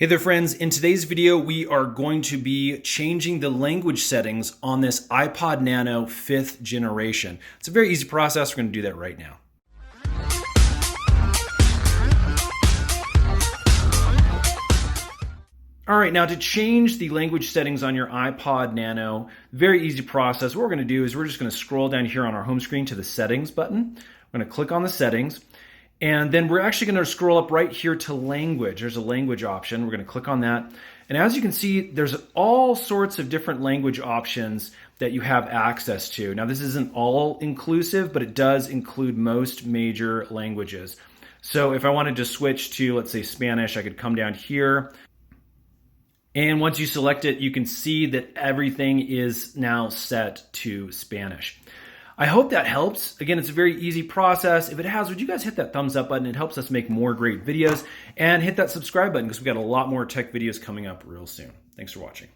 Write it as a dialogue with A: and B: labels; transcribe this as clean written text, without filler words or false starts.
A: Hey there friends, in today's video we are going to be changing the language settings on this iPod Nano 5th generation. It's a very easy process, we're going to do that right now. Alright, now to change the language settings on your iPod Nano, very easy process. What we're going to do is we're just going to scroll down here on our home screen to the settings button. We're going to click on the settings. And then we're actually going to scroll up right here to language. There's a language option. We're going to click on that. And as you can see, there's all sorts of different language options that you have access to. Now, this isn't all inclusive, but it does include most major languages. So if I wanted to switch to, let's say, Spanish, I could come down here. And once you select it, you can see that everything is now set to Spanish. I hope that helps. Again, it's a very easy process. If it has, would you guys hit that thumbs up button? It helps us make more great videos. And hit that subscribe button because we've got a lot more tech videos coming up real soon. Thanks for watching.